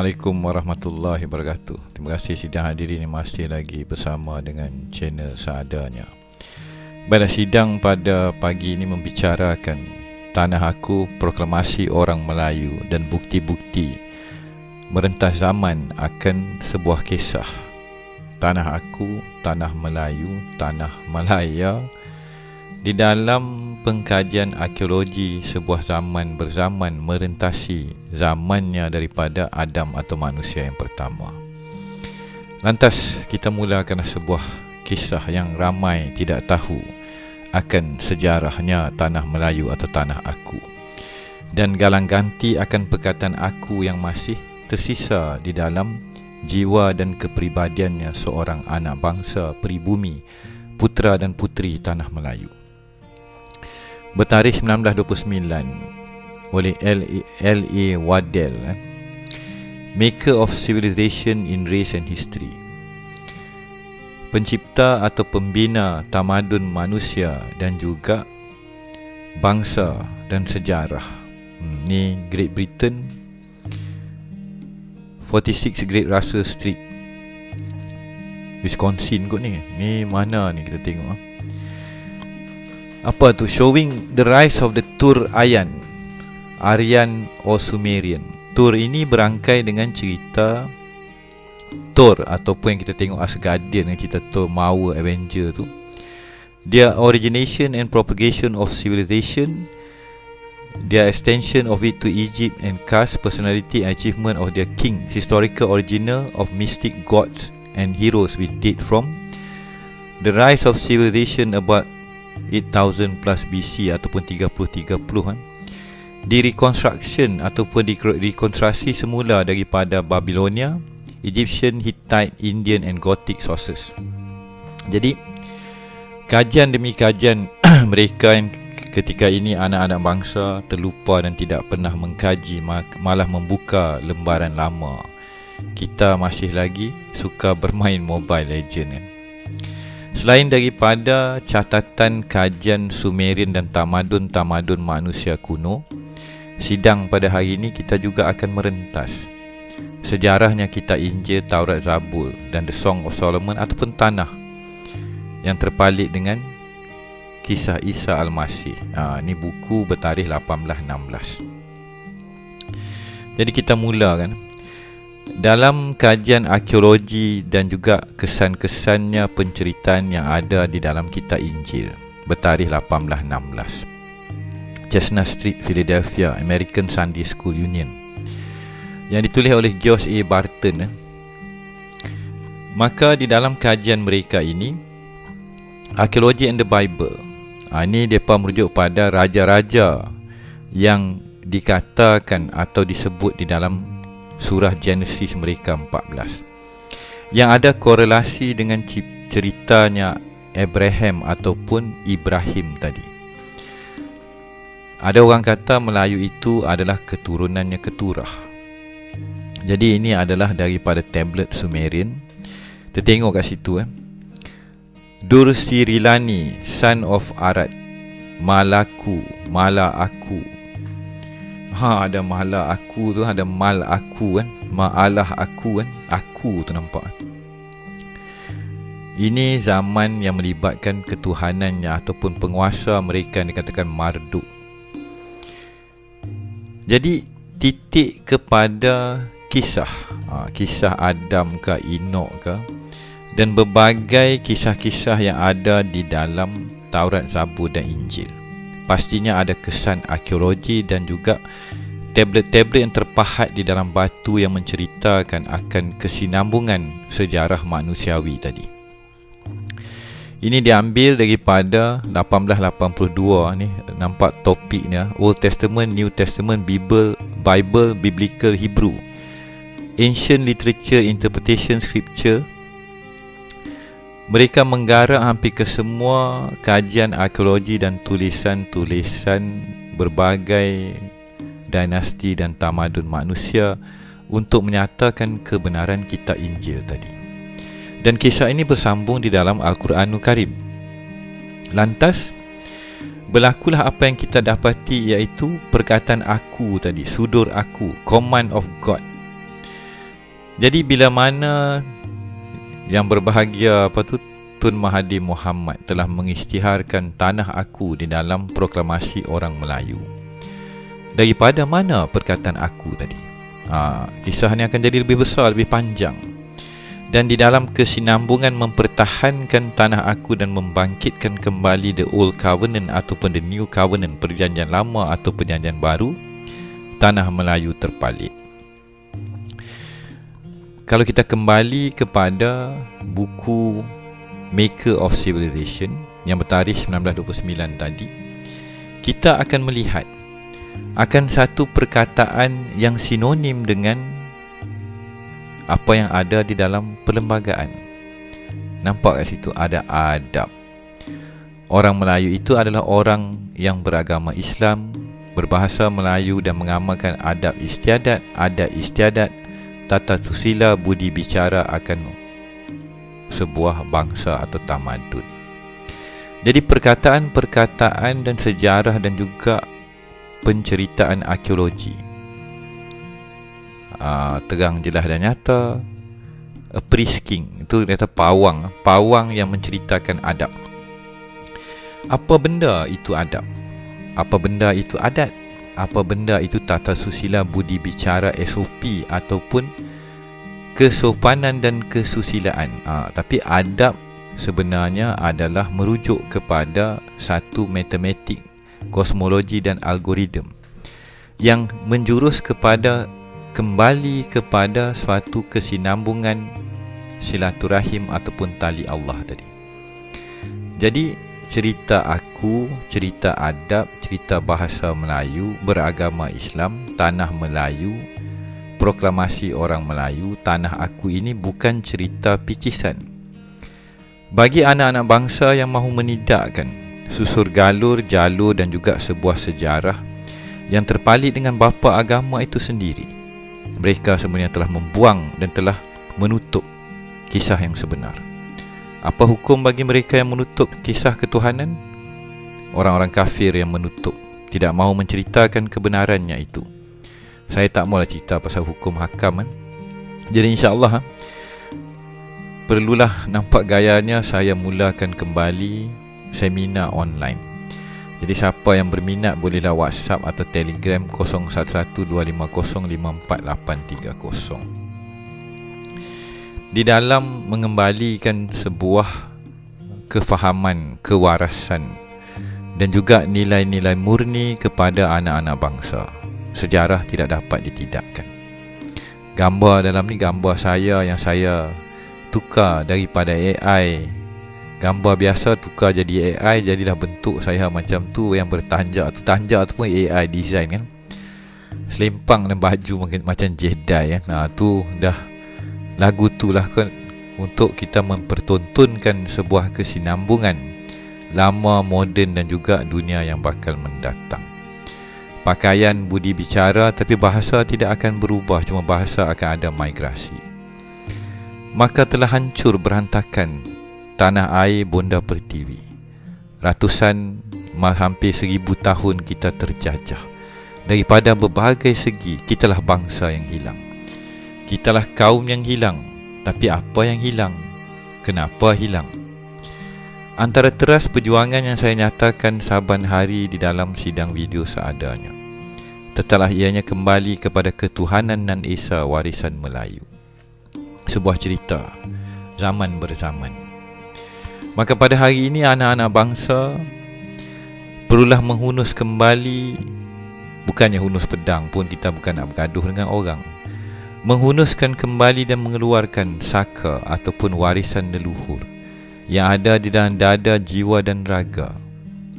Assalamualaikum warahmatullahi wabarakatuh. Terima kasih sidang hadirin yang masih lagi bersama dengan channel seadanya. Baiklah, sidang pada pagi ini membicarakan Tanah Aku, proklamasi orang Melayu dan bukti-bukti merentas zaman akan sebuah kisah. Tanah Aku, Tanah Melayu, Tanah Malaya di dalam pengkajian arkeologi sebuah zaman berzaman merentasi zamannya daripada Adam atau manusia yang pertama. Lantas kita mulakan sebuah kisah yang ramai tidak tahu akan sejarahnya Tanah Melayu atau Tanah Aku, dan galang ganti akan perkataan aku yang masih tersisa di dalam jiwa dan kepribadiannya seorang anak bangsa pribumi, putera dan puteri Tanah Melayu. Bertarikh 1929 oleh L.A. Waddell, Maker of Civilization in Race and History, pencipta atau pembina tamadun manusia dan juga bangsa dan sejarah. Ni Great Britain, 46 Great Russell Street, Wisconsin kot ni. Ni mana ni kita tengok. Apa tu? Showing the rise of the Tur Aryan or Sumerian. Tur ini berangkai dengan cerita Thor, ataupun yang kita tengok Asgardian, yang cerita Thor Mawa Avenger tu. Their origination and propagation of civilization, their extension of it to Egypt, and cast personality and achievement of their king, historical original of mystic gods and heroes with date from the rise of civilization about 8000 plus BC ataupun 30 kan. Di reconstruction ataupun rekonstruksi semula daripada Babilonia, Egyptian, Hittite, Indian and Gothic sources. Jadi kajian demi kajian mereka yang ketika ini anak-anak bangsa terlupa dan tidak pernah mengkaji, malah membuka lembaran lama. Kita masih lagi suka bermain Mobile Legend kan. Selain daripada catatan kajian Sumerian dan tamadun-tamadun manusia kuno, sidang pada hari ini kita juga akan merentas sejarahnya kitab Injil, Taurat, Zabur dan The Song of Solomon ataupun Tanah yang terpalit dengan kisah Isa Al-Masih. Ni buku bertarikh 1816. Jadi kita mula kan. Dalam kajian arkeologi dan juga kesan-kesannya penceritaan yang ada di dalam kitab Injil bertarikh 1816, Chestnut Street, Philadelphia, American Sunday School Union, yang ditulis oleh George A. Barton. Maka di dalam kajian mereka ini, Archaeology and the Bible, ini mereka merujuk pada raja-raja yang dikatakan atau disebut di dalam surah Genesis mereka 14, yang ada korelasi dengan ceritanya Abraham ataupun Ibrahim tadi. Ada orang kata Melayu itu adalah keturunannya Keturah. Jadi ini adalah daripada tablet Sumerian. Kita tengok kat situ Dursirilani, son of Arad, Malaku, Mala aku. Ada Mala aku tu, ada Mal aku kan, Ma'alah aku kan, aku tu nampak. Ini zaman yang melibatkan ketuhanannya ataupun penguasa mereka yang dikatakan Marduk. Jadi titik kepada kisah Adam ke, Enoch ke, dan berbagai kisah-kisah yang ada di dalam Taurat, Zabur dan Injil. Pastinya ada kesan arkeologi dan juga tablet-tablet yang terpahat di dalam batu yang menceritakan akan kesinambungan sejarah manusiawi tadi. Ini diambil daripada 1882 ni, nampak topiknya Old Testament, New Testament, Bible, Biblical Hebrew, Ancient Literature, Interpretation, Scripture. Mereka menggarap hampir ke semua kajian arkeologi dan tulisan-tulisan berbagai dinasti dan tamadun manusia untuk menyatakan kebenaran kitab Injil tadi. Dan kisah ini bersambung di dalam Al-Quranul Karim. Lantas berlakulah apa yang kita dapati, iaitu perkataan aku tadi, sudur aku, command of God. Jadi bila mana yang berbahagia Tun Mahathir Mohamad telah mengisytiharkan tanah aku di dalam proklamasi orang Melayu. Daripada mana perkataan aku tadi? Kisah ni akan jadi lebih besar, lebih panjang. Dan di dalam kesinambungan mempertahankan tanah aku dan membangkitkan kembali the old covenant ataupun the new covenant, perjanjian lama atau perjanjian baru, tanah Melayu terpalit. Kalau kita kembali kepada buku Maker of Civilization yang bertarikh 1929 tadi, kita akan melihat akan satu perkataan yang sinonim dengan apa yang ada di dalam perlembagaan. Nampak kat situ ada adab. Orang Melayu itu adalah orang yang beragama Islam, berbahasa Melayu dan mengamalkan adab istiadat, adat istiadat, tata susila, budi bicara akan sebuah bangsa atau tamadun. Jadi perkataan-perkataan dan sejarah dan juga penceritaan arkeologi, terang jelas dan nyata. A priest king, itu kata pawang yang menceritakan adab. Apa benda itu adab? Apa benda itu adat? Apa benda itu tata susila, budi bicara, SOP ataupun kesopanan dan kesusilaan. Tapi adab sebenarnya adalah merujuk kepada satu matematik, kosmologi dan algoritma yang menjurus kepada kembali kepada suatu kesinambungan silaturahim ataupun tali Allah tadi. Jadi cerita aku, cerita adab, cerita bahasa Melayu, beragama Islam, tanah Melayu, proklamasi orang Melayu, tanah aku ini bukan cerita picisan. Bagi anak-anak bangsa yang mahu menidakkan susur galur, jalur dan juga sebuah sejarah yang terpalit dengan bapa agama itu sendiri, mereka sebenarnya telah membuang dan telah menutup kisah yang sebenar. Apa hukum bagi mereka yang menutup kisah ketuhanan? Orang-orang kafir yang menutup, tidak mahu menceritakan kebenarannya itu. Saya tak maulah cerita pasal hukum hakam kan? Jadi insya-Allah perlulah nampak gayanya saya mulakan kembali seminar online. Jadi siapa yang berminat bolehlah WhatsApp atau Telegram 0112505830. Di dalam mengembalikan sebuah kefahaman, kewarasan dan juga nilai-nilai murni kepada anak-anak bangsa, sejarah tidak dapat ditidakkan. Gambar dalam ni gambar saya yang saya tukar daripada AI. Gambar biasa tukar jadi AI, jadilah bentuk saya macam tu yang bertanjak tu. Tanjak tu pun AI design kan. Selempang dan baju macam Jedi kan. Tu dah lagu tu lah kan, untuk kita mempertontonkan sebuah kesinambungan lama, moden dan juga dunia yang bakal mendatang. Pakaian, budi bicara, tapi bahasa tidak akan berubah, cuma bahasa akan ada migrasi. Maka telah hancur berantakan tanah air Bonda Pertiwi. Ratusan, hampir 1000 tahun kita terjajah. Daripada berbagai segi, kitalah bangsa yang hilang. Kitalah kaum yang hilang. Tapi apa yang hilang? Kenapa hilang? Antara teras perjuangan yang saya nyatakan saban hari di dalam sidang video seadanya, tetaplah ianya kembali kepada ketuhanan nan esa warisan Melayu. Sebuah cerita zaman berzaman. Maka pada hari ini anak-anak bangsa perlulah menghunus kembali, bukannya hunus pedang pun, kita bukan nak bergaduh dengan orang. Menghunuskan kembali dan mengeluarkan saka ataupun warisan leluhur yang ada di dalam dada, jiwa dan raga.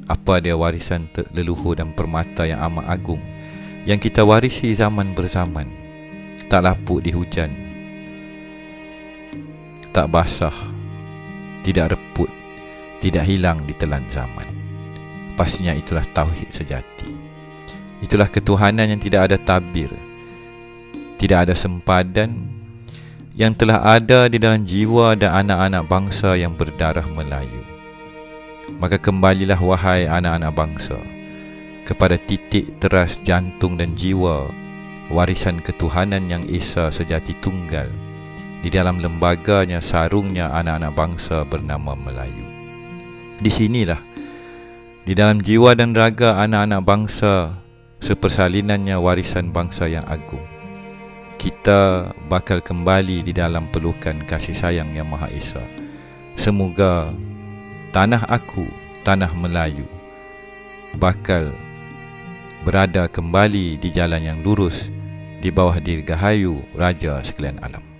Apa dia warisan leluhur dan permata yang amat agung yang kita warisi zaman berzaman, tak lapuk di hujan, tak basah, tidak reput, tidak hilang di telan zaman. Pastinya itulah tauhid sejati. Itulah ketuhanan yang tidak ada tabir, tidak ada sempadan, yang telah ada di dalam jiwa dan anak-anak bangsa yang berdarah Melayu. Maka kembalilah wahai anak-anak bangsa kepada titik teras jantung dan jiwa warisan ketuhanan yang esa sejati tunggal di dalam lembaganya sarungnya anak-anak bangsa bernama Melayu. Di sinilah, di dalam jiwa dan raga anak-anak bangsa, sepersalinannya warisan bangsa yang agung. Kita bakal kembali di dalam pelukan kasih sayang yang Maha Esa. Semoga tanah aku, tanah Melayu, bakal berada kembali di jalan yang lurus di bawah dirgahayu Raja sekalian alam.